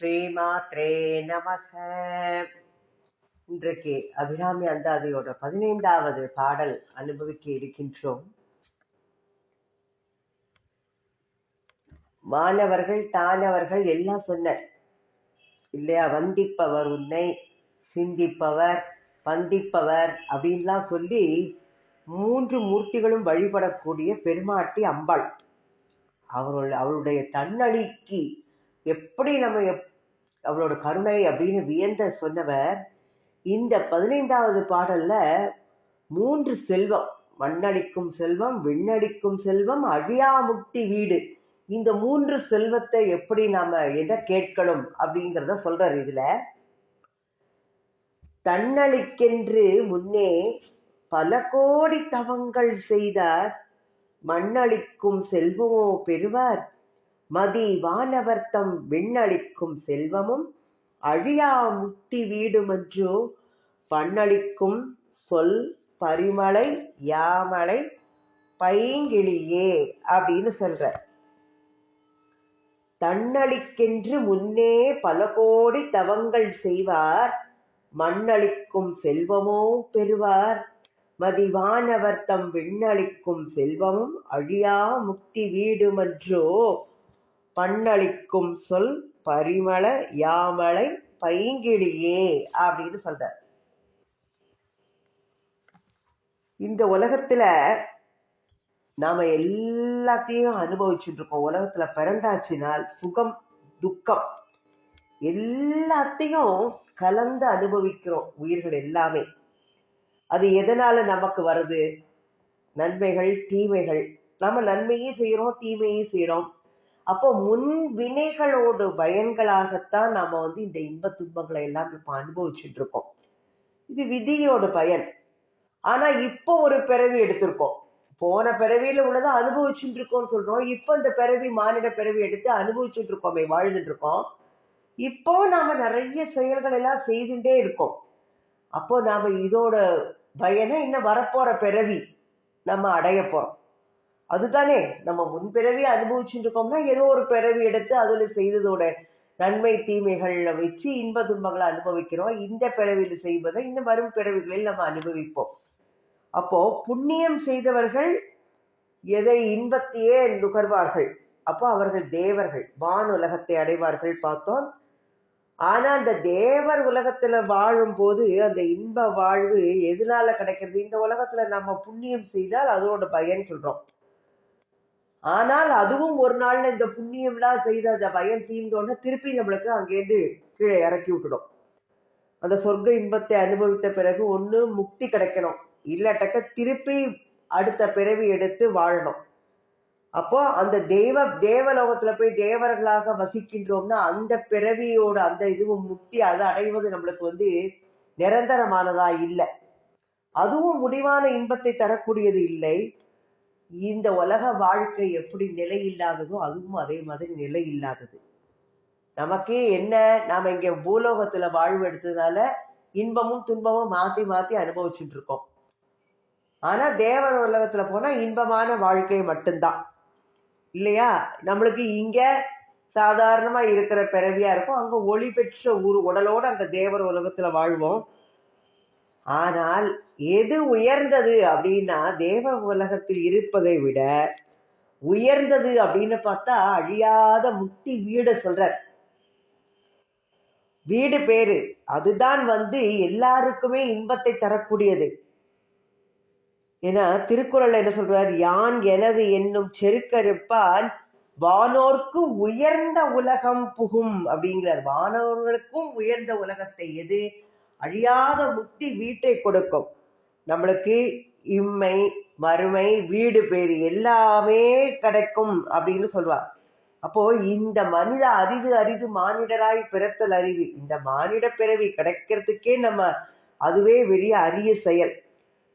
ஸ்ரீமாத்ரே நமக. இன்றைக்கு அபிராமி அந்தாதியோட 15வது பாடல் அனுபவிக்க இருக்கின்றோம். மாணவர்கள் தானவர்கள் எல்லாம் சொன்னார் இல்லையா? வந்திப்பவர் உன்னை, சிந்திப்பவர், பந்திப்பவர் அப்படின்லாம் சொல்லி 3 மூர்த்திகளும் வழிபடக்கூடிய பெருமாட்டி அம்பாள். அவளுடைய தன்னழிக்கு எப்படி நம்ம அவளோட கருணை அப்படின்னு வியந்த சொன்னவர் இந்த 15வது பாடல்ல 3 செல்வம், மண்ணளிக்கும் செல்வம், விண்ணளிக்கும் செல்வம், அழியா முக்தி வீடு, இந்த 3 செல்வத்தை எப்படி நாம எதை கேட்கணும் அப்படிங்கிறத சொல்றாரு. இதுல தன்னளிக்கென்று முன்னே பல கோடி தவங்கள் செய்தார், மண்ணளிக்கும் செல்வமோ பெறுவார், மதி வானவர்த்தம் விண்ணளிக்கும் செல்வமும் அழியா முக்தி வீடுமன்றோ, பண்ணளிக்கும் சொல் பரிமளை யாமலை பைங்கிளியே அப்படின்னு சொல்ற. தன்னளிக்கென்று முன்னே பல கோடி தவங்கள் செய்வார், மண்ணளிக்கும் செல்வமோ பெறுவார், மதிவானவர்த்தம் விண்ணளிக்கும் செல்வமும் அழியா முக்தி வீடுமன்றோ, பண்ணளிக்கும் சொல் பரிமள யாமலை பைங்கிளியே அப்படின்னு சொல்ற. இந்த உலகத்துல நாம எல்லாத்தையும் அனுபவிச்சுட்டு இருக்கோம். உலகத்துல பிறந்தாச்சுனால் சுகம் துக்கம் எல்லாத்தையும் கலந்து அனுபவிக்கிறோம் உயிர்கள் எல்லாமே. அது எதனால நமக்கு வருது? நன்மைகள் தீமைகள். நம்ம நன்மையும் செய்யறோம் தீமையும் செய்யறோம். அப்போ முன் வினைகளோட பயன்களாகத்தான் நாம இந்த இன்ப துன்பங்களை எல்லாம் இப்ப அனுபவிச்சுட்டு இருக்கோம். இது விதியோட பயன். ஆனா இப்போ ஒரு பிறவி எடுத்திருக்கோம். போன பிறவியில உள்ளதை அனுபவிச்சுட்டு இருக்கோம்னு சொல்றோம். இப்போ இந்த பிறவி மானிட பிறவி எடுத்து அனுபவிச்சுட்டு இருக்கோமே, வாழ்ந்துட்டு இருக்கோம். இப்போ நாம நிறைய செயல்கள் எல்லாம் செய்துட்டே இருக்கோம். அப்போ நாம இதோட பயனை இன்னும் வரப்போற பிறவி நம்ம அடைய போறோம். அதுதானே நம்ம முன்பிறவி அனுபவிச்சுட்டு இருக்கோம்னா ஏதோ ஒரு பிறவி எடுத்து அதுல செய்ததோட நன்மை தீமைகள்ல வச்சு இன்ப துன்பங்களை அனுபவிக்கிறோம். இந்த பிறவியில செய்வதை இன்னும் வரும் பிறவிகளில் நம்ம அனுபவிப்போம். அப்போ புண்ணியம் செய்தவர்கள் எதை இன்பத்தையே நுகர்வார்கள். அப்போ அவர்கள் தேவர்கள், வான் உலகத்தை அடைவார்கள் பார்த்தோம். ஆனா அந்த தேவர் உலகத்துல வாழும் போது அந்த இன்ப வாழ்வு எதனால கிடைக்கிறது? இந்த உலகத்துல நம்ம புண்ணியம் செய்தால் அதோட பயன் சொல்றோம். ஆனால் அதுவும் ஒரு நாள்ல இந்த புண்ணியம்லாம் செய்த அந்த பயன் தீர்ந்தோன்னு திருப்பி நம்மளுக்கு அங்கேருந்து கீழே இறக்கி விட்டுடும். அந்த சொர்க்க இன்பத்தை அனுபவித்த பிறகு ஒண்ணு முக்தி கிடைக்கணும், இல்லாட்டக்க திருப்பி அடுத்த பிறவி எடுத்து வாழணும். அப்போ அந்த தேவலோகத்துல போய் தேவர்களாக வசிக்கின்றோம்னா அந்த பிறவியோட அந்த இதுவும் முக்தி அதை அடைவது நம்மளுக்கு நிரந்தரமானதா இல்லை. அதுவும் முடிவான இன்பத்தை தரக்கூடியது இல்லை. இந்த உலக வாழ்க்கை எப்படி நிலை இல்லாததோ அதுவும் அதே மாதிரி நிலை இல்லாதது. நமக்கே என்ன, நாம இங்க பூலோகத்துல வாழ்வு எடுத்ததுனால இன்பமும் துன்பமும் மாத்தி மாத்தி அனுபவிச்சுட்டு இருக்கோம். ஆனா தேவ உலகத்துல போனா இன்பமான வாழ்க்கை மட்டும்தான் இல்லையா? நம்மளுக்கு இங்க சாதாரணமா இருக்கிற பிறவியா இருக்கும், அங்க ஒளி பெற்ற உடலோட அங்க தேவர் உலகத்துல வாழ்வோம். ஆனால் எது உயர்ந்தது அப்படின்னா தேவ உலகத்தில் இருப்பதை விட உயர்ந்தது அப்படின்னு பார்த்தா அழியாத முக்தி வீடு சொல்றார். வீடு பேரு அதுதான் எல்லாருக்குமே இன்பத்தை தரக்கூடியது. ஏன்னா திருக்குறள் என்ன சொல்றார்? யான் எனது என்னும் செருக்கறுப்பான் வானோர்க்கு உயர்ந்த உலகம் புகும் அப்படிங்கிறார். வானோர்களுக்கும் உயர்ந்த உலகத்தை எது? அழியாத முக்தி வீட்டை கொடுக்கும். நம்மளுக்கு இம்மை மறுமை வீடு பேரு எல்லாமே கிடைக்கும் அப்படின்னு சொல்வார். அப்போ இந்த மனித அரிது மானிடராய் பிறத்தல் அரிது. இந்த மானிட பிறவி கிடைக்கிறதுக்கே நம்ம அதுவே பெரிய அரிய செயல்.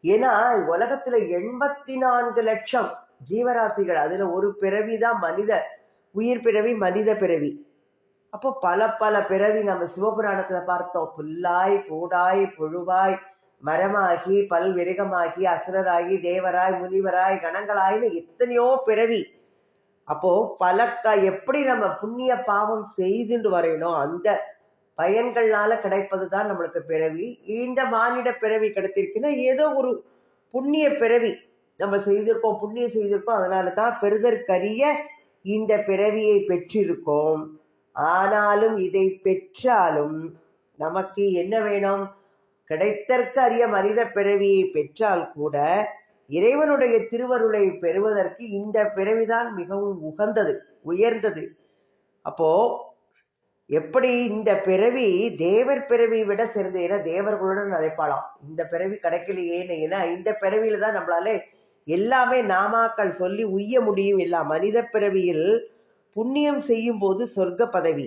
ஏன்னா உலகத்துல 84 லட்சம் ஜீவராசிகள், அதுல ஒரு பிறவிதான் மனித உயிர் பிறவி, மனித பிறவி. அப்போ பல பல பிறவி நம்ம சிவபுராணத்துல பார்த்தோம். புல்லாய் பூடாய் புழுவாய் மரமாகி பல்விருகமாகி அசுரராகி தேவராய் முனிவராய் கணங்களாய்னு எத்தனையோ பிறவி. அப்போ எப்படி நம்ம புண்ணிய பாவம் செய்துட்டு வரையணும், அந்த பயன்கள்னால கிடைப்பதுதான் நம்மளுக்கு பிறவி. இந்த மானிட பிறவி கிடைத்திருக்குன்னா ஏதோ ஒரு புண்ணிய பிறவி நம்ம செய்திருக்கோம், புண்ணியம் செய்திருக்கோம். அதனாலதான் பெறுதற்கரிய இந்த பிறவியை பெற்றிருக்கோம். ஆனாலும் இதை பெற்றாலும் நமக்கு என்ன வேணும்? கிடைத்தற்கு அரிய மனித பிறவியை பெற்றால் கூட இறைவனுடைய திருவருளை பெறுவதற்கு இந்த பிறவிதான் மிகவும் உகந்தது, உயர்ந்தது. அப்போ எப்படி இந்த பிறவி தேவர் பிறவி விட சிறந்த, ஏன்னா தேவர்களுடன் அழைப்பாளாம். இந்த பிறவி கிடைக்கலையேன்னு, ஏன்னா இந்த பிறவியில தான் நம்மளால எல்லாமே நாமாக்கள் சொல்லி உய்ய முடியும். இல்ல மனித பிறவியில் புண்ணியம் செய்யும் போது சொர்க்க பதவி,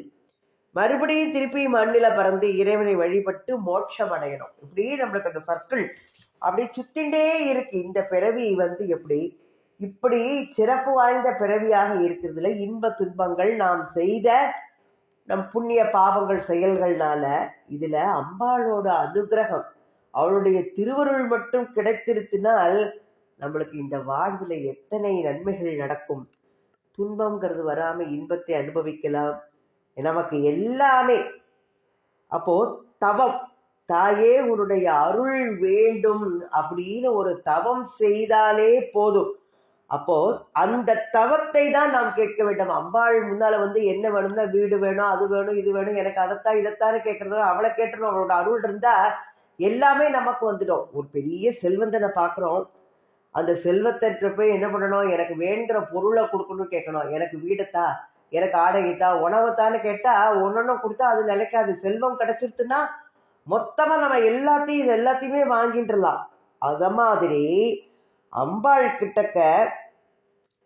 மறுபடியும் திருப்பி மண்ணில பறந்து இறைவனை வழிபட்டு மோட்சம் அடையணும். இப்படி நம்மளுக்கு அந்த சர்க்கிள் அப்படி சுத்திண்டே இருக்கு. இந்த பிறவி எப்படி இப்படி சிறப்பு வாய்ந்த பிறவியாக இருக்கிறதுல இன்ப துன்பங்கள் நாம் செய்த நம் புண்ணிய பாவங்கள் செயல்கள்னால இதுல அம்பாளோட அனுகிரகம், அவளுடைய திருவருள் மட்டும் கிடைத்திருத்தினால் நம்மளுக்கு இந்த வாழ்வுல எத்தனை நன்மைகள் நடக்கும். துன்பம்ங்கிறது வராம இன்பத்தை அனுபவிக்கலாம். நமக்கு எல்லாமே. அப்போ தவம், தாயே உன்னுடைய அருள் வேண்டும் அப்படின்னு ஒரு தவம் செய்தாலே போதும். அப்போ அந்த தவத்தை தான் நாம் கேட்க வேண்டும். அம்பாள் முன்னால என்ன வேணும்னா வீடு வேணும், அது வேணும், இது வேணும், எனக்கு அதைத்தான் இதைத்தானே கேட்கறதோ அவளை கேட்டணும். அவளோட அருள் இருந்தா எல்லாமே நமக்கு வந்துடும். ஒரு பெரிய செல்வந்தனை பாக்குறோம், அந்த செல்வத்தை போய் என்ன பண்ணணும்? எனக்கு வேண்டுற பொருளை கொடுக்கணும்னு கேட்கணும். எனக்கு வீடத்தா, எனக்கு ஆடையத்தா, உணவுத்தான்னு கேட்டா ஒன்னொன்னும் கொடுத்தா அது நிலைக்காது. செல்வம் கிடைச்சிருச்சுன்னா மொத்தமா நம்ம எல்லாத்தையுமே வாங்கிட்டுலாம். அத மாதிரி அம்பாள் கிட்டக்க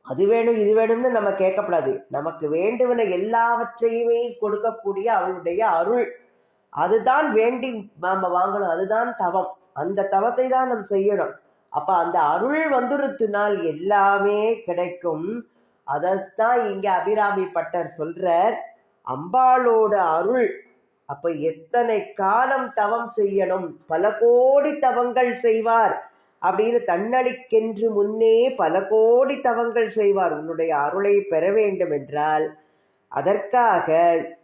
அது வேணும் இது வேணும்னு நம்ம கேட்கப்படாது. நமக்கு வேண்டுவன எல்லாவற்றையுமே கொடுக்கக்கூடிய அவளுடைய அருள், அதுதான் வேண்டி நாம வாங்கணும். அதுதான் தவம். அந்த தவத்தை தான் நம்ம செய்யணும். அப்ப அந்த அருள் வந்துருத்தினால் எல்லாமே கிடைக்கும். அதத்தான் இங்க அபிராமி பட்டர் சொல்றார், அம்பாளோட அருள். அப்ப எத்தனை காலம் தவம் செய்யணும்? பல கோடி தவங்கள் செய்வார் அப்படின்னு, தன்னளிக்கென்று முன்னே பல கோடி தவங்கள் செய்வார். உன்னுடைய அருளை பெற வேண்டும் என்றால் அதற்காக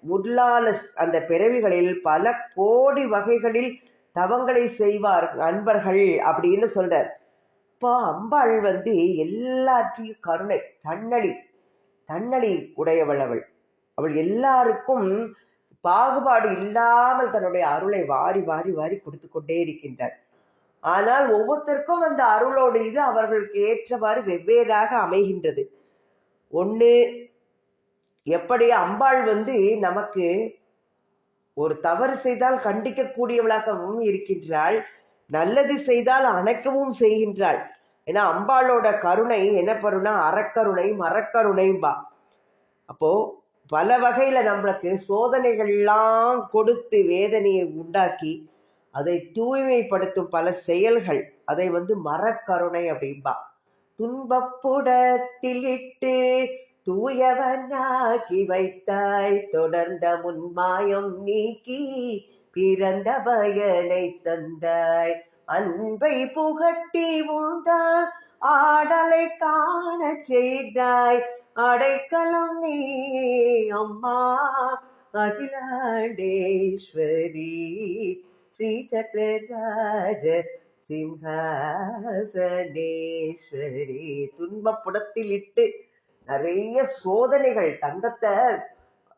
முல்லால அந்த பிறவிகளில் பல கோடி வகைகளில் தவங்களை செய்வார் அன்பர்கள் அப்படின்னு சொல்றார். இப்போ அம்பாள் எல்லாற்றையும் கருணை, தன்னழி உடையவள். அவள் எல்லாருக்கும் பாகுபாடு இல்லாமல் தன்னுடைய அருளை வாரி வாரி வாரி கொடுத்து கொண்டே இருக்கின்றார். ஆனால் ஒவ்வொருத்தருக்கும் அந்த அருளோடு இது அவர்களுக்கு ஏற்றவாறு வெவ்வேறாக அமைகின்றது. ஒண்ணு, எப்படி அம்பாள் நமக்கு ஒரு தவறு செய்தால் கண்டிக்க கூடியவளாகவும் இருக்கின்றாள், நல்லது செய்தால் அணைக்கவும் செய்கின்றாள். ஏன்னா அம்பாளோட கருணை என்ன பண்ணுனா அறக்கருணை மரக்கருணைம்பா. அப்போ பல வகையில நம்மளுக்கு சோதனைகள்லாம் கொடுத்து வேதனையை உண்டாக்கி அதை தூய்மைப்படுத்தும் பல செயல்கள், அதை மரக்கருணை அப்படின்பா. துன்பப்புடத்தில் இட்டு தூயவனாக்கி வைத்தாய், தொடர்ந்த முன்மாயம் நீக்கி பிறந்த பயனை தந்தாய், அன்பை புகட்டி உண்டா ஆடலை காண செய்தாய், அடைக்கலம் நீ அம்மா அகிலாண்டேஸ்வரி, ஸ்ரீ சக்கரராஜ சிம்ஹாசனேஸ்வரி. துன்பப்புடத்தில் இட்டு நிறைய சோதனைகள், தங்கத்தை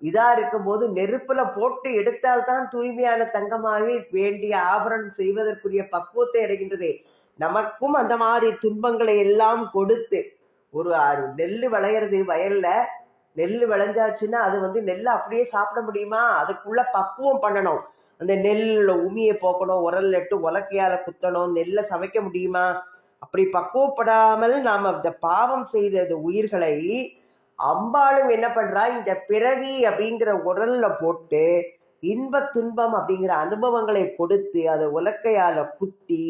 இதா இருக்கும் போது நெருப்புல போட்டு எடுத்தால்தான் தூய்மையான தங்கமாகி வேண்டிய ஆபரணம் செய்வதற்குரிய பக்குவத்தை அடைகின்றதே. நமக்கும் அந்த மாதிரி துன்பங்களை எல்லாம் கொடுத்து, ஒரு நெல்லு விளையிறது வயல்ல, நெல்லு விளைஞ்சாச்சுன்னா அது நெல்லை அப்படியே சாப்பிட முடியுமா? அதுக்குள்ள பக்குவம் பண்ணணும். அந்த நெல்ல உமியை போக்கணும், உரல் நட்டு உலக்கையால குத்தணும், நெல்லை சமைக்க முடியுமா? அப்படி பக்குவப்படாமல் நாம இந்த பாவம் செய்த உயிர்களை அம்பாளும் என்ன பண்றா, இந்த பிறவி அப்படிங்கிற உரல்ல போட்டு இன்ப துன்பம் அப்படிங்கிற அனுபவங்களை கொடுத்து அதை உலக்கையால குத்தி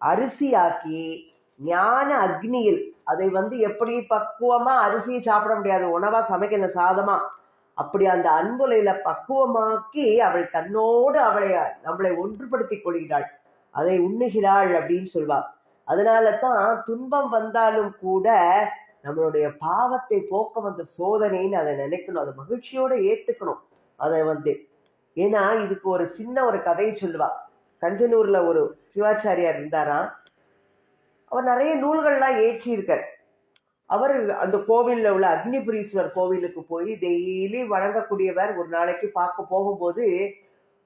அரிசியாக்கி ஞான அக்னியில் அதை எப்படி பக்குவமா, அரிசியை சாப்பிட முடியாது, உணவா சமைக்கணும் சாதமா, அப்படி அந்த அன்புலையில பக்குவமாக்கி அவள் தன்னோடு நம்மளை ஒன்றுபடுத்தி கொள்கிறாள், அதை உண்ணுகிறாள் அப்படின்னு சொல்வாள். அதனால தான் துன்பம் வந்தாலும் கூட நம்மளுடைய பாவத்தை போக்க வந்த சோதனைன்னு அதை நினைக்கணும், அதை மகிழ்ச்சியோட ஏத்துக்கணும். அதை ஏன்னா இதுக்கு ஒரு சின்ன ஒரு கதையை சொல்லுவா. கஞ்சனூர்ல ஒரு சிவாச்சாரியார் இருந்தாராம். அவர் நிறைய நூல்கள்லாம் ஏற்றி இருக்கார். அவர் அந்த கோவில்ல உள்ள அக்னிபுரீஸ்வரர் கோவிலுக்கு போய் டெய்லி வணங்கக்கூடியவர். ஒரு நாளைக்கு பார்க்க போகும்போது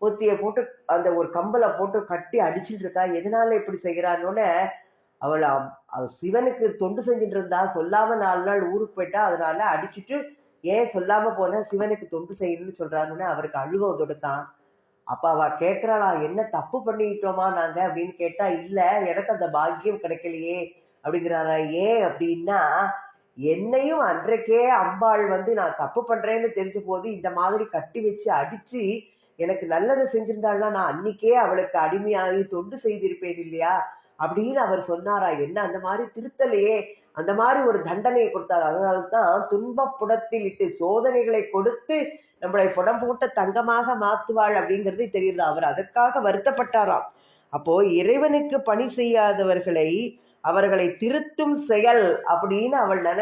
ஒத்திய போட்டு அந்த ஒரு கம்பலை போட்டு கட்டி அடிச்சுட்டு இருக்கா. எதனால இப்படி செய்கிறான்னு அவள் சிவனுக்கு தொண்டு செஞ்சுட்டு இருந்தா, சொல்லாம 4 நாள் ஊருக்கு போயிட்டா, அதனால அடிச்சுட்டு ஏன் சொல்லாம போன, சிவனுக்கு தொண்டு செய்யணும்னு சொல்றாங்கன்னு அவருக்கு அழுகம் தொடுத்தான். அப்ப அவ கேக்குறாளா, என்ன தப்பு பண்ணிக்கிட்டோமா நாங்க அப்படின்னு கேட்டா, இல்ல எனக்கு அந்த பாக்கியம் கிடைக்கலையே அப்படிங்கிறாரா. ஏன் அப்படின்னா, என்னையும் அன்றைக்கே அம்பாள் நான் தப்பு பண்றேன்னு தெரிஞ்ச போது இந்த மாதிரி கட்டி வச்சு அடிச்சு எனக்கு நல்லதை செஞ்சிருந்தாள்னா நான் அன்னைக்கே அவளுக்கு அடிமையாகி தொண்டு செய்திருப்பேன் இல்லையா அப்படின்னு அவர் சொன்னாரா. என்ன அந்த மாதிரி திருத்தலையே, அந்த மாதிரி ஒரு தண்டனையை கொடுத்தார். அதனால்தான் துன்பப்புடத்தில் இட்டு சோதனைகளை கொடுத்து நம்மளை புடம் போட்ட தங்கமாக மாத்துவாள் அப்படிங்கிறது தெரியுது. அவர் அதற்காக வருத்தப்பட்டாராம். அப்போ இறைவனுக்கு பணி செய்யாதவர்களை அவர்களை திருத்தும் செயல் அப்படின்னு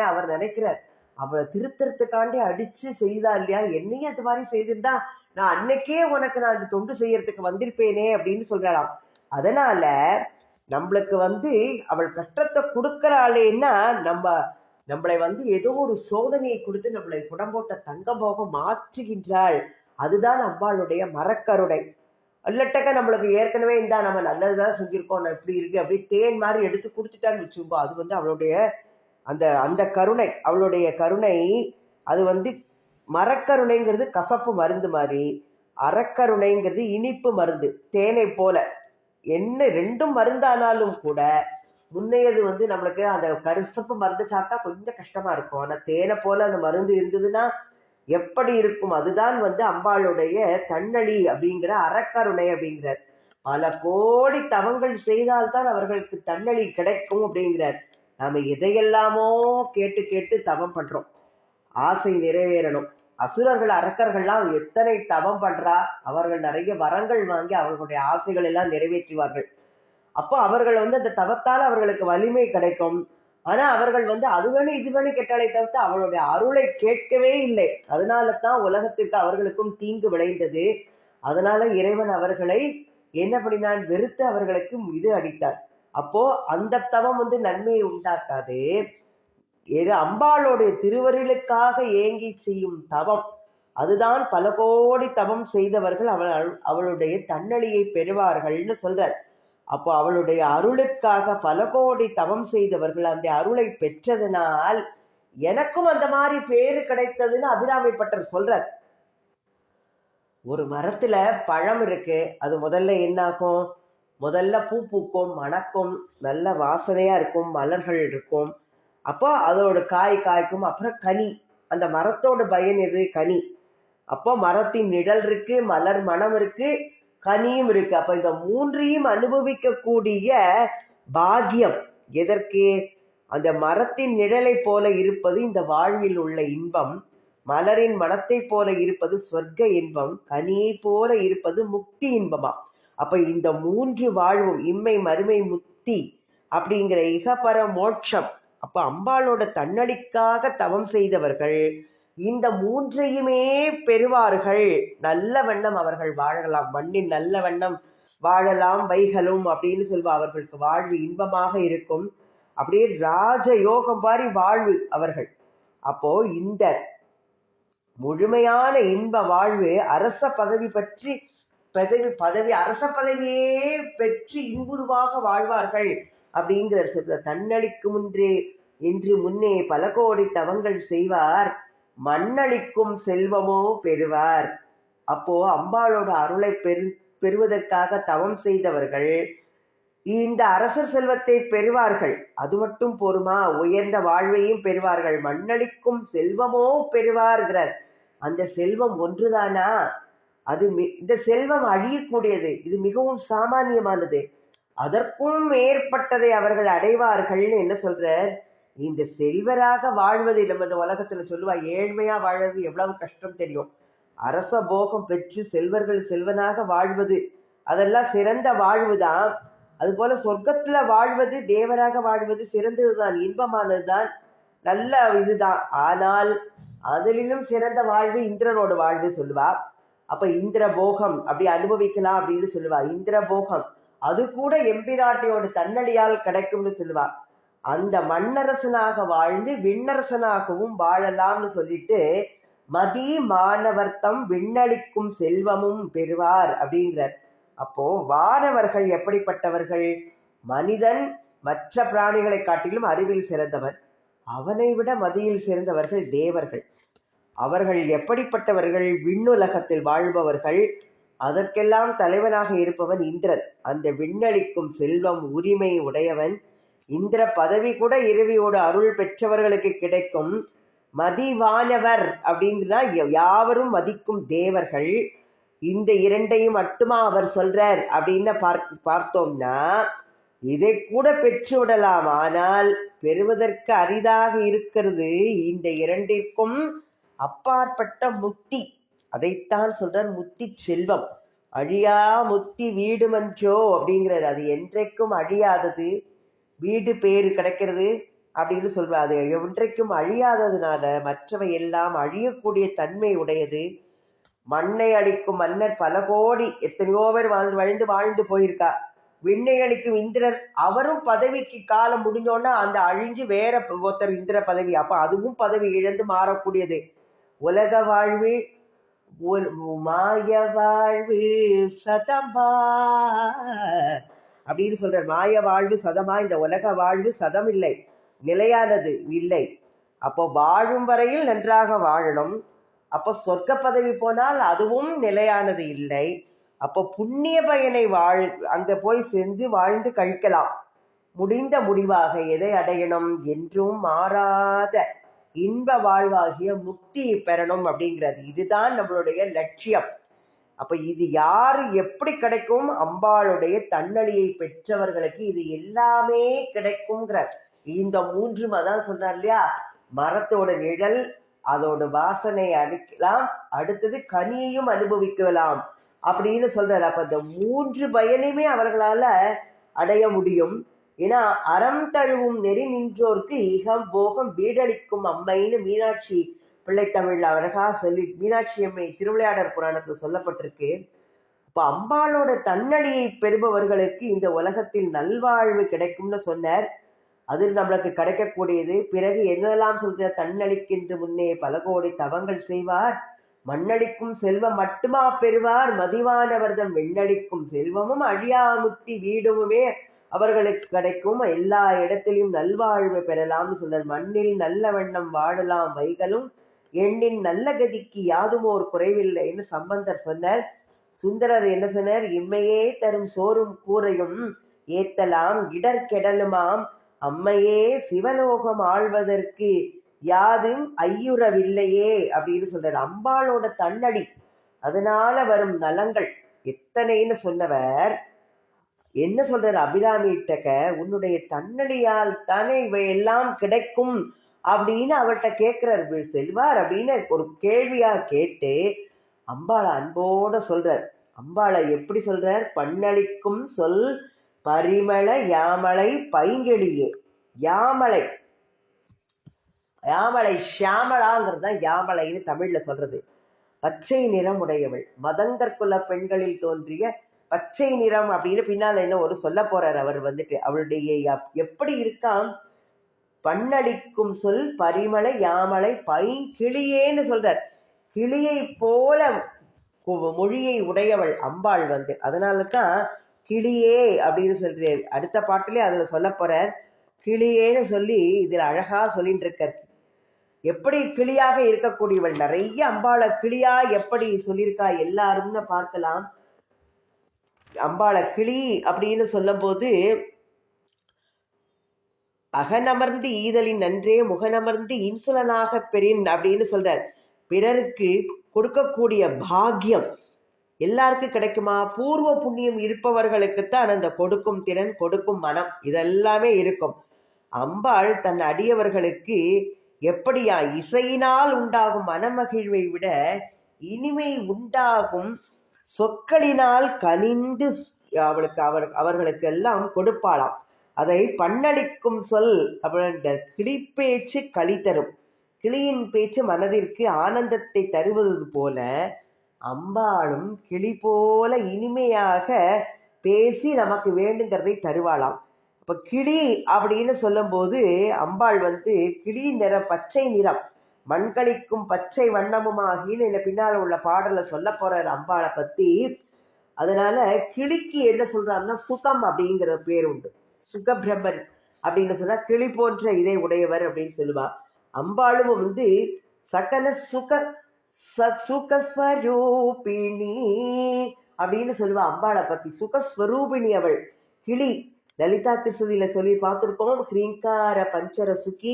அவர் நினைக்கிறார். அவளை திருத்தறதுக்காண்டி அடிச்சு செய்தா இல்லையா, என்னையும் அது மாதிரி செய்திருந்தா நான் அன்னைக்கே உனக்கு நான் தொண்டு செய்யறதுக்கு வந்திருப்பேனே அப்படின்னு சொல்றாளாம். அதனால நம்மளுக்கு அவள் கஷ்டத்தை கொடுக்கறாளேன்னா நம்மளை ஏதோ ஒரு சோதனையை கொடுத்து நம்மளை புடம்போட்ட தங்கமாக மாற்றுகின்றாள். அதுதான் அம்பாளுடைய மரக்கருணை. அல்லட்டக்க நம்மளுக்கு ஏற்கனவே இந்த நம்ம நல்லதுதான் செஞ்சிருக்கோம், இப்படி இருக்கு அப்படி தேன் மாதிரி எடுத்து கொடுத்துட்டான்னு வச்சுப்போம். அது அவளுடைய அந்த அந்த கருணை, அவளுடைய கருணை. அது மரக்கருணைங்கிறது கசப்பு மருந்து மாதிரி, அறக்கருணைங்கிறது இனிப்பு மருந்து, தேனை போல. என்ன ரெண்டும் மருந்தானாலும் கூட முன்னையது நம்மளுக்கு அந்த கருசப்பு மருந்து சாப்பிட்டா கொஞ்சம் கஷ்டமா இருக்கும். ஆனா தேனை போல அந்த மருந்து இருந்ததுன்னா எப்படி இருக்கும். அதுதான் அம்பாளுடைய தன்னழி அப்படிங்கிற அறக்கருணை அப்படிங்கிறார். பல கோடி தவங்கள் செய்தால்தான் அவர்களுக்கு தன்னழி கிடைக்கும் அப்படிங்கிறார். நாம எதையெல்லாமோ கேட்டு கேட்டு தவம் பண்றோம், ஆசை நிறைவேறணும். அசுரர்கள் அரக்கர்கள்லாம் எத்தனை தவம் பண்றா, அவர்கள் நிறைய வரங்கள் வாங்கி அவர்களுடைய ஆசைகள் எல்லாம் நிறைவேற்றுவார்கள். அப்போ அவர்கள் அந்த தவத்தால் அவர்களுக்கு வலிமை கிடைக்கும். ஆனா அவர்கள் அது வேணும் இது வேணும் கெட்டாலை தவிர்த்து அவளுடைய அருளை கேட்கவே இல்லை. அதனால தான் உலகத்திற்கு அவர்களுக்கும் தீங்கு விளைந்தது. அதனால இறைவன் அவர்களை என்ன பண்ணினான், வெறுத்து அவர்களுக்கு இது அடித்தார். அப்போ அந்த தவம் நன்மையை உண்டாக்காது. அம்பாளுடைய திருவருளுக்காக ஏங்கி செய்யும் தவம், அதுதான் பல கோடி தவம் செய்தவர்கள் அவளுடைய தன்னழியை பெறுவார்கள்னு சொல்றார். அப்போ அவளுடைய அருளுக்காக பல கோடி தவம் செய்தவர்கள் அந்த அருளை பெற்றதனால் எனக்கும் அந்த மாதிரி பேரு கிடைத்ததுன்னு அபிராமி பட்டர் சொல்றார். ஒரு மரத்துல பழம் இருக்கு, அது முதல்ல என்னாகும், முதல்ல பூ பூக்கும், மணக்கும், நல்ல வாசனையா இருக்கும், மலர்கள் இருக்கும். அப்போ அதோட காய் காய்க்கும், அப்புறம் கனி. அந்த மரத்தோட பயன் எது, கனி. அப்போ மரத்தின் நிழல் இருக்கு, மலர் மனம் இருக்கு, கனியும் இருக்கு. அப்ப இந்த மூன்றையும் அனுபவிக்கக்கூடிய பாக்கியம் எதற்கு, அந்த மரத்தின் நிழலை போல இருப்பது இந்த வாழ்வில் உள்ள இன்பம், மலரின் மனத்தை போல இருப்பது சொர்க்க இன்பம், கனியை போல இருப்பது முக்தி இன்பமா. அப்ப இந்த 3 வாழ்வும் இம்மை மறுமை முக்தி அப்படிங்கிற இகபர மோட்சம். அப்ப அம்பாளோட தன்னடிக்காக தவம் செய்தவர்கள் இந்த 3ஐயுமே பெறுவார்கள். நல்ல வண்ணம் அவர்கள் வாழலாம், மண்ணின் நல்ல வண்ணம் வாழலாம் வைகளும் அப்படின்னு சொல்வா. அவர்களுக்கு வாழ்வு இன்பமாக இருக்கும், அப்படியே ராஜ யோகம் மாதிரி வாழ்வு அவர்கள். அப்போ இந்த முழுமையான இன்ப வாழ்வு அரச பதவி பற்றி அரச பதவியே பெற்று இன்புருவாக வாழ்வார்கள் அப்படிங்கிற சொல்ற. தன்னளிக்கு முன்னே பல கோடி தவங்கள் செய்வார், மண்ணளிக்கும் செல்வமோ பெறுவார். அப்போ அம்பாளோட அருளை பெறுவதற்காக தவம் செய்தவர்கள் இந்த அரசர் செல்வத்தை பெறுவார்கள். அது மட்டும் போருமா, உயர்ந்த வாழ்வையும் பெறுவார்கள், மண்ணளிக்கும் செல்வமோ பெறுவார்கிறார். அந்த செல்வம் ஒன்றுதானா, அது இந்த செல்வம் அழியக்கூடியது, இது மிகவும் சாமானியமானது. அதற்கும் மேற்பட்டதை அவர்கள் அடைவார்கள்னு என்ன சொல்ற. இந்த செல்வராக வாழ்வது நம்ம இந்த உலகத்துல சொல்லுவா, ஏழ்மையா வாழ்வது எவ்வளவு கஷ்டம் தெரியும். அரச போகம் பெற்று செல்வர்கள் செல்வனாக வாழ்வது அதெல்லாம் சிறந்த வாழ்வுதான். அது போல சொர்க்கத்துல வாழ்வது, தேவராக வாழ்வது சிறந்ததுதான், இன்பமானதுதான். நல்ல இதுதான். ஆனால் அதிலும் சிறந்த வாழ்வு இந்திரனோட வாழ்வு சொல்லுவா. அப்ப இந்திர போகம் அப்படி அனுபவிக்கலாம் அப்படின்னு சொல்லுவா. இந்திர போகம் அது கூட எம்பிராட்டியோட தன்னடியால் கிடைக்கும்னு சொல்லுவா. அந்த மண்ணரசனாக வாழ்ந்து விண்ணரசனாகவும் வாழலாம்னு சொல்லிட்டு மதி மாணவர்த்தம் விண்ணளிக்கும் செல்வமும் பெறுவார் அப்படிங்கிறார். அப்போ வானவர்கள் எப்படிப்பட்டவர்கள்? மனிதன் மற்ற பிராணிகளை காட்டிலும் அறிவில் சிறந்தவன். அவனை விட மதியில் சிறந்தவர்கள் தேவர்கள். அவர்கள் எப்படிப்பட்டவர்கள்? விண்ணுலகத்தில் வாழ்பவர்கள். அதற்கெல்லாம் தலைவனாக இருப்பவன் இந்திரன். அந்த விண்ணளிக்கும் செல்வம் உரிமை உடையவன். இந்திர பதவி கூட இறைவியோட அருள் பெற்றவர்களுக்கு கிடைக்கும். மதிவானவர் அப்படிங்கிறா யாவரும் மதிக்கும் தேவர்கள். இந்த இரண்டையும் மட்டுமா அவர் சொல்றார் அப்படின்னு பார்த்தோம்னா இதை கூட பெற்று விடலாம். ஆனால் பெறுவதற்கு அரிதாக இருக்கிறது இந்த இரண்டிற்கும் அப்பாற்பட்ட முக்தி. அதைத்தான் சொல்றார் முத்தி செல்வம். அழியா முத்தி வீடுமன்றோ அப்படிங்கிறார். அது என்றைக்கும் அழியாதது. வீடு பேரு கிடைக்கிறது அப்படின்னு சொல்றாரு. அது என்றைக்கும் அழியாததுனால மற்றவை எல்லாம் அழியக்கூடிய தன்மை உடையது. மண்ணை அளிக்கும் மன்னர் பல கோடி எத்தனையோ பேர் வாழ்ந்து போயிருக்கா. விண்ணை அளிக்கும் இந்திரர் அவரும் பதவிக்கு காலம் முடிஞ்சோன்னா அந்த அழிஞ்சு வேற ஒருத்தர் இந்திர பதவி. அப்ப அதுவும் பதவி இழந்து மாறக்கூடியது. உலக வாழ்வு மாய வாழ்வு சதமா அப்படின்னு சொல்றார். மாய வாழ்வு சதமா. இந்த உலக வாழ்வு சதம் இல்லை, நிலையானது இல்லை. அப்போ வாழும் வரையில் நன்றாக வாழணும். அப்போ சொர்க்க பதவி போனால் அதுவும் நிலையானது இல்லை. அப்போ புண்ணிய பயனை அங்க போய் சென்று வாழ்ந்து கழிக்கலாம். முடிந்த முடிவாக எதை அடையணும்? என்றும் மாறாத இன்ப வாழ்வாகிய முக்தி பெறணும் அப்படிங்கிறது. இதுதான் நம்மளுடைய லட்சியம். அப்ப இது யாரு எப்படி கிடைக்கும்? அம்பாளுடைய தன்னழியை பெற்றவர்களுக்கு இது எல்லாமே கிடைக்கும்ங்கிறார். இந்த மூன்றும் அதான் சொல்றார் இல்லையா, மரத்தோட நிழல், அதோட வாசனை அடிக்கலாம், அடுத்தது கனியையும் அனுபவிக்கலாம் அப்படின்னு சொல்றாரு. அப்ப இந்த மூன்று பயனையுமே அவர்களால அடைய முடியும். ஏன்னா அறம் தழுவும் நெறி நின்றோர்க்கு இகம் போகம் வீடளிக்கும் அம்மைன்னு மீனாட்சி பிள்ளை தமிழ்ல அழகா சொல்லி, மீனாட்சி அம்மை திருவிளையாடற் புராணத்துல சொல்லப்பட்டிருக்கு. இப்ப அம்பாளோட தன்னழியை பெறுபவர்களுக்கு இந்த உலகத்தில் நல்வாழ்வு கிடைக்கும்னு சொன்னார். அது நம்மளுக்கு கிடைக்கக்கூடியது. பிறகு என்னெல்லாம் சொல்ற? தன்னழிக்கின்ற முன்னே பல கோடி தவங்கள் செய்வார், மண்ணளிக்கும் செல்வம் மட்டுமா பெறுவார், மதிவானவர்தம் வெண்ணளிக்கும் செல்வமும் அழியாமுத்தி வீடுமே அவர்களுக்கு கிடைக்கும், எல்லா இடத்திலும் நல்வாழ்வு பெறலாம்னு சொல்றார். மண்ணில் நல்ல வண்ணம் வாழலாம் வைகளும் எண்ணின் நல்ல கதிக்கு யாதுமோர் குறைவில்லைன்னு சம்பந்தர் சொன்னார். சுந்தரர் என்ன சொன்னார்? இம்மையே தரும் சோறும் கூரையும் ஏத்தலாம் இடர்கெடலுமாம் அம்மையே சிவலோகம் ஆழ்வதற்கு யாதும் ஐயுறவில்லையே அப்படின்னு சொல்றாரு. அம்பாளோட தன்னடி, அதனால வரும் நலங்கள் எத்தனைன்னு சொன்னவர் என்ன சொல்றாரு? அபிராமிட்டக உன்னுடைய தன்னடியால் தானே இவையெல்லாம் கிடைக்கும் அப்படின்னு அவர்கிட்ட கேட்கிறார். செல்வார் அப்படின்னு ஒரு கேள்வியா கேட்டு அம்பாளை அன்போட சொல்றார். அம்பாளை எப்படி சொல்றார்? பண்ணளிக்கும் சொல் பரிமள யாமலை பைங்கிளியே. யாமலை, யாமலை ஷியாமளாங்கிறது தான் யாமலைன்னு தமிழ்ல சொல்றது. பச்சை நிறம் உடையவள், மதங்கற்குல பெண்களில் தோன்றிய பச்சை நிறம் அப்படின்னு பின்னால என்ன ஒரு சொல்ல போறார் அவர் வந்துட்டு. அவளுடைய எப்படி இருக்காம்? பண்ணளிக்கும் சொல் பரிமள யாமலை பைங்கிளியேன்னு சொல்றார். கிளியை போல மொழியை உடையவள் அம்பாள் வந்து. அதனாலதான் கிளியே அப்படின்னு சொல்றார். அடுத்த பாட்டிலே அதுல சொல்ல போறார். கிளியேன்னு சொல்லி இதுல அழகா சொல்லிட்டு இருக்க. எப்படி கிளியாக இருக்கக்கூடியவள், நிறைய அம்பாளை கிளியா எப்படி சொல்லியிருக்கா எல்லாரும்னு பார்க்கலாம். அம்பாளை கிளி அப்படின்னு சொல்லும் போது அகனமர்ந்து ஈதலின் நன்றே முகனமர்ந்து இன்சுலனாக பெறின் அப்படின்னு சொல்றார். பிறருக்கு கொடுக்கக்கூடிய பாக்கியம் எல்லாருக்கும் கிடைக்குமா? பூர்வ புண்ணியம் இருப்பவர்களுக்குத்தான் அந்த கொடுக்கும் திறன், கொடுக்கும் மனம் இதெல்லாமே இருக்கும். அம்பாள் தன் அடியவர்களுக்கு எப்படியா இசையினால் உண்டாகும் மனமகிழ்வை விட இனிமை உண்டாகும் சொற்களினால் கனிந்து அவர்களுக்கு எல்லாம் கொடுப்பாளாம். அதை பண்ணளிக்கும் சொல் அப்படின்ற கிளிப்பேச்சு களி தரும். கிளியின் பேச்சு மனதிற்கு ஆனந்தத்தை தருவது போல அம்பாளும் கிளி போல இனிமையாக பேசி நமக்கு வேண்டுங்கிறதை தருவாளாம். இப்ப கிளி அப்படின்னு சொல்லும் போது அம்பாள் கிளி நிறம், பச்சை நிறம், மண்களிக்கும் பச்சை வண்ணமுமாகின்னு என்ன பின்னால உள்ள பாடல சொல்ல போறாரு அம்பாளை பத்தி. அதனால கிளிக்கு என்ன சொல்றாருன்னா சுகம் அப்படிங்கிற பேர் உண்டு. சுகபிரம்மன் அப்படின்னு சொன்னா கிளி போன்ற இதை உடையவர் அப்படின்னு சொல்லுவா. அம்பாளும் சகல சுகஸ்வரூபிணி அப்படின்னு சொல்லுவா அம்பாளை பத்தி. சுகஸ்வரூபிணி அவள் கிளி. லலிதா திருசதியில சொல்லி பார்த்திருக்கோம். கிரீங்கார பஞ்சர சுகி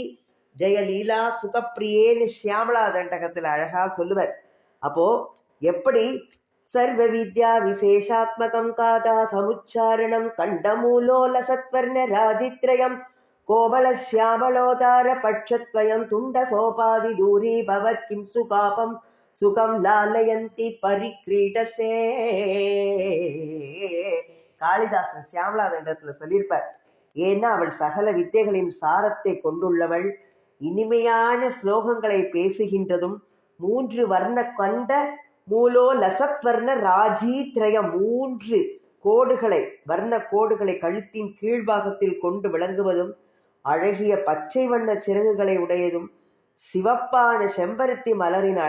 ஜெயலீலா சுகப்பிரியேன்னு சியாமலா தண்டகத்துல அழகா சொல்லுவர். அப்போ எப்படி சர்வ வித்யா விசேஷாத்மகம் காதா சமுச்சாரணம் கண்டமூலோல சத்வர்ண ராஜித்ரயம் கோமல சியாமலோதார பட்சத்வயம் துண்ட சோபாதி தூரி பவத் கிம் சுகாபம் சுகம் லாலயந்தி பரிக்ரீடசே. காளிதாசன் சியாமலா தண்டத்துல சொல்லியிருப்பார். ஏன்னா அவள் சகல வித்தைகளின் சாரத்தை கொண்டுள்ளவள். இனிமையான ஸ்லோகங்களை பேசுகின்றதும் 3 வர்ண கண்ட மூலோ லசத்வர்ண ராஜீத்ரயம் 3 கோடுகளை, வர்ண கோடுகளை கழுத்தின் கீழ்பாகத்தில் கொண்டு விளங்குவதும், அழகிய பச்சை வண்ண சிறகுகளை உடையதும், சிவப்பான செம்பருத்தி மலரின்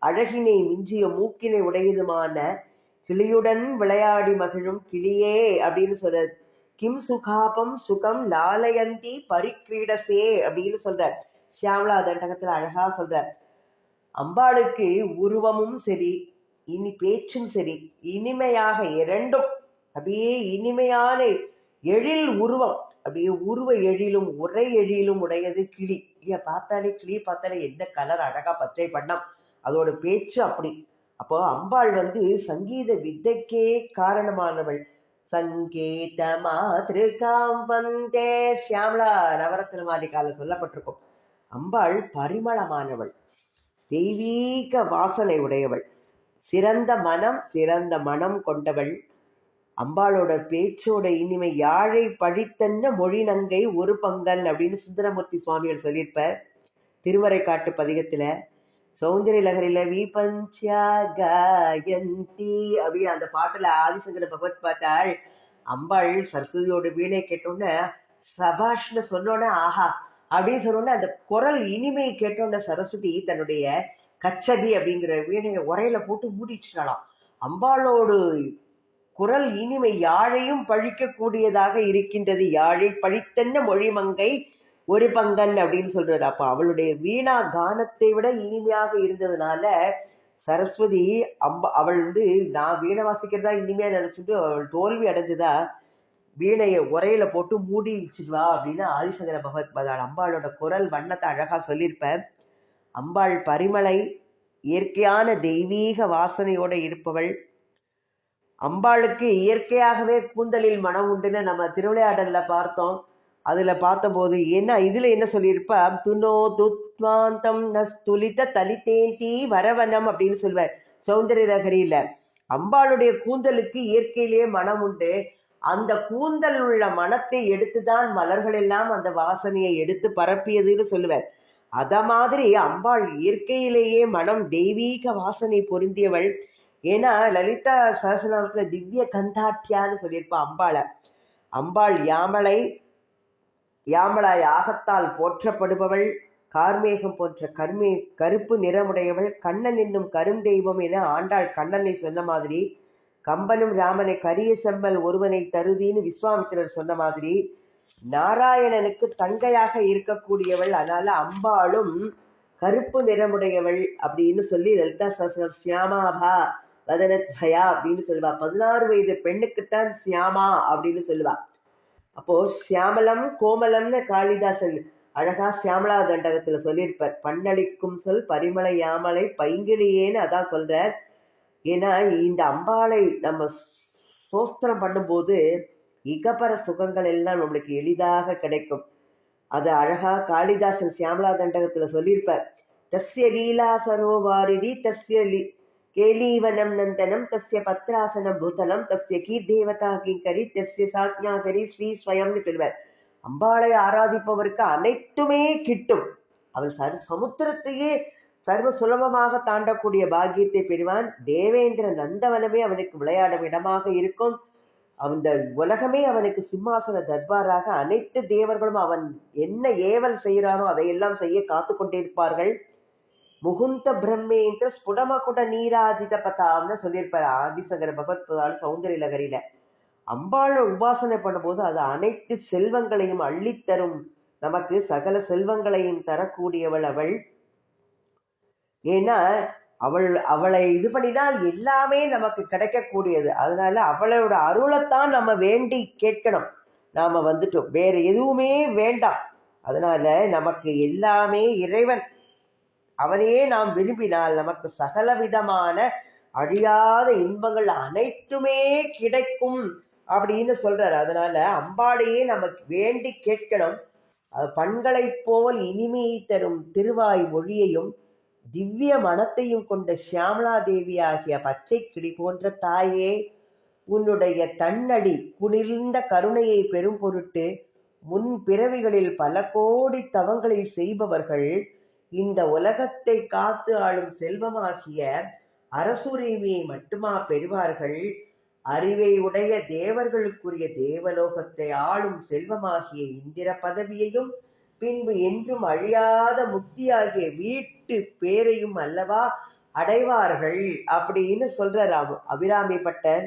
அழகினை மிஞ்சிய மூக்கினை உடையதுமான கிளியுடன் விளையாடி மகிழும் கிளியே அப்படின்னு சொல்ற. கிம் சுகாபம் சுகம் லாலயந்தி பரிக்ரீடசே அப்படின்னு சொல்ற. சியாமலா தண்டகத்துல அழகா சொல்ற. அம்பாளுக்கு உருவமும் சரி, இனி பேச்சும் சரி, இனிமையாக இரண்டும் அப்படியே இனிமையான எழில் உருவம், அப்படியே உருவ எழிலும் உரை எழிலும் உடையது கிளி இல்லையா? பார்த்தாலே கிளி பார்த்தாலே என்ன கலர் அழகா பச்சை பண்ணம், அதோட பேச்சு அப்படி. அப்போ அம்பாள் சங்கீத வித்தைக்கே காரணமானவள். சங்கீத மாதிருகாம் வந்தே சியாமலா நவரத்ன மாளிகால சொல்லப்பட்டிருக்கும். அம்பாள் பரிமளமானவள், தெய்வீக வாசனை உடையவள், சிறந்த மனம் கொண்டவள். அம்பாளோட பேச்சோட இனிமை யாழை பழித்தன்ன மொழி நங்கை ஒரு பங்கன் அப்படின்னு சுந்தரமூர்த்தி சுவாமிகள் சொல்லியிருப்பார் திருவரைக்காட்டு பதிகத்துல. சௌந்தரிய லகரில விபஞ்சா காயந்தி அப்படி அந்த பாட்டுல ஆதிசங்கர பகவத் பார்த்தாள். அம்பாள் சரஸ்வதியோட வீணை கேட்டோன்னு சபாஷ்னு சொன்னோன்னே ஆஹா அப்படின்னு சொன்னோன்னே அந்த குரல் இனிமை கேட்டோன்ன சரஸ்வதி தன்னுடைய கச்சதி அப்படிங்கிற வீணையை உரையில போட்டு மூடிச்சுட்டாளாம். அம்பாளோடு குரல் இனிமை யாழையும் பழிக்கக்கூடியதாக இருக்கின்றது. யாழை பழித்தன்ன மொழிமங்கை ஒரு பங்கன் அப்படின்னு சொல்றாரு. அப்ப அவளுடைய வீணா கானத்தை விட இனிமையாக இருந்ததுனால சரஸ்வதி அவள் நான் வீணை வாசிக்கிறதா இனிமையா நினைச்சிட்டு அவள் தோல்வி அடைஞ்சதா வீணையை உரையில போட்டு மூடி வச்சிடுவா அப்படின்னு ஆதிசங்கர பகவத் பதாள் அம்பாளோட குரல் வண்ணத்தை அழகா சொல்லியிருப்பேன். அம்பாள் பரிமளை, இயற்கையான தெய்வீக வாசனையோட இருப்பவள். அம்பாளுக்கு இயற்கையாகவே கூந்தலில் மனம் உண்டுன்னு நம்ம திருவிளையாடல்ல பார்த்தோம். அதுல பார்த்தபோது இதுல என்ன சொல்லியிருப்பா, துனோ துத்வாந்தம் நஸ்துலித தலித்தேந்தி வரவனம் அப்படின்னு சொல்வார் சௌந்தரிய லகரியில. அம்பாளுடைய கூந்தலுக்கு இயற்கையிலேயே மனம் உண்டு. அந்த கூந்தல் உள்ள மனத்தை எடுத்துதான் மலர்கள் எல்லாம் அந்த வாசனையை எடுத்து பரப்பியதுன்னு சொல்லுவார். அத மாதிரி அம்பாள் இயற்கையிலேயே மனம், தெய்வீக வாசனை பொருந்தியவள். ஏன்னா லலிதா சஹஸ்ரநாமத்துல திவ்ய கந்தாட்சியான்னு சொல்லியிருப்பா அம்பாளை. அம்பாள் யாமளாய் ஆகத்தால் போற்றப்படுபவள். கார்மேகம் போன்ற கருப்பு நிறமுடையவள். கண்ணன் என்னும் கருந்தெய்வம் என ஆண்டாள் கண்ணனை சொன்ன மாதிரி, கம்பனும் ராமனை கரிய செம்பல் ஒருவனை தருதின்னு விஸ்வாமித்திரர் சொன்ன மாதிரி, நாராயணனுக்கு தங்கையாக இருக்கக்கூடியவள். அதனால அம்பாளும் கருப்பு நிறமுடையவள் அப்படின்னு சொல்லி லலிதா சஹஸ்ரம் சியாமாபா வதனத்பயா அப்படின்னு சொல்லுவா. 16 வயது பெண்ணுக்குத்தான் சியாமா அப்படின்னு சொல்லுவா. அப்போ சியாமலம் கோமலம்னு காளிதாசன் அழகா சியாமலா தண்டகத்துல சொல்லியிருப்பார். பண்ணளிக்கும் சொல் பரிமள யாமலை பைங்கிலியேன்னு அதான் சொல்றார். ஏன்னா இந்த அம்பாளை நம்ம சோஸ்திரம் பண்ணும்போது இகபர சுகங்கள் எல்லாம் நம்மளுக்கு எளிதாக கிடைக்கும். அது அழகா காளிதாசன் சியாமலா தண்டகத்துல சொல்லியிருப்பார். தஸ்ய லீலா சரோவாரிதி தஸ்ய கேலீவனம் நந்தனம் தஸ்ய பத்ராசனம் பூதலம் தஸ்ய கீர்தேவதா கிங்கரி தஸ்ய சாத்ஞாகரி ஸ்ரீ ஸ்வயம்னு சொல்வார். அம்பாளை ஆராதிப்பவருக்கு அனைத்துமே கிட்டும். அவள் சமுத்திரத்தையே சர்வ சுலபமாக தாண்டக்கூடிய பாக்கியத்தை பெறுவான். தேவேந்திர நந்தவனமே அவனுக்கு விளையாடும் இடமாக இருக்கும். அந்த உலகமே அவனுக்கு சிம்மாசன தர்பாராக, அனைத்து தேவர்களும் அவன் என்ன ஏவல் செய்கிறானோ அதையெல்லாம் செய்ய காத்து கொண்டிருப்பார்கள். முகுந்த பிரம்மேந்திர ஸ்புடமகுட நீராஜித பதாம்னு சொல்லியிருப்பார் ஆதிசங்கர பகவத்பாதால் சௌந்தரிய லகரியில. அம்பாளை உபாசனை பண்ணும்போது அது அனைத்து செல்வங்களையும் அள்ளித்தரும். நமக்கு சகல செல்வங்களையும் தரக்கூடியவள் அவள். ஏன்னா அவளை இது பண்ணினால் எல்லாமே நமக்கு கிடைக்கக்கூடியது. அதனால அவளோட அருளைத்தான் நம்ம வேண்டி கேட்கணும். நாம வந்துட்டோம், வேற எதுவுமே வேண்டாம். அதனால நமக்கு எல்லாமே இறைவன், அவனையே நாம் விரும்பினால் நமக்கு சகல விதமான அழியாத இன்பங்கள் அனைத்துமே கிடைக்கும் அப்படின்னு சொல்றாரு. அதனால அம்பாளையே நமக்கு வேண்டி கேட்கணும். பண்களை போல் இனிமையை தரும் திருவாய் மொழியையும் திவ்ய மனத்தையும் கொண்ட சியாமலா தேவி ஆகிய பச்சை கிளி போன்ற தாயே, உன்னுடைய தன்னடி குளிர்ந்த கருணையை பெரும் பொருட்டு முன் பிறவிகளில் பல கோடி தவங்களை செய்பவர்கள் இந்த உலகத்தை காத்து ஆளும் செல்வமாகிய அரசுரிமையை மட்டுமா பெறுவார்கள்? அறிவை உடைய தேவர்களுக்குரிய தேவலோகத்தை ஆளும் செல்வமாகிய இந்திர பதவியையும் பின்பு என்றும் அழியாத முக்தியாகிய வீட்டு பேரையும் அல்லவா அடைவார்கள் அப்படின்னு சொல்றார் அபிராமிப்பட்டர்.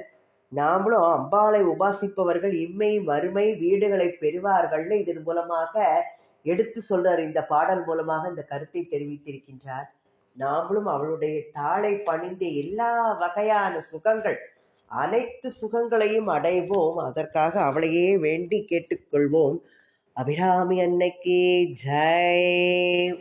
நாமளும் அம்பாளை உபாசிப்பவர்கள் இம்மை மறுமை வீடுகளை பெறுவார்கள்னு இதன் மூலமாக எடுத்து சொல்றார். இந்த பாடல் மூலமாக இந்த கருத்தை தெரிவித்திருக்கின்றார். நாமளும் அவளுடைய தாளை பணிந்த எல்லா வகையான சுகங்கள், அனைத்து சுகங்களையும் அடைவோம். அதற்காக அவளையே வேண்டி கேட்டுக்கொள்வோம். அபிராமி அன்னைக்கு ஜெய்.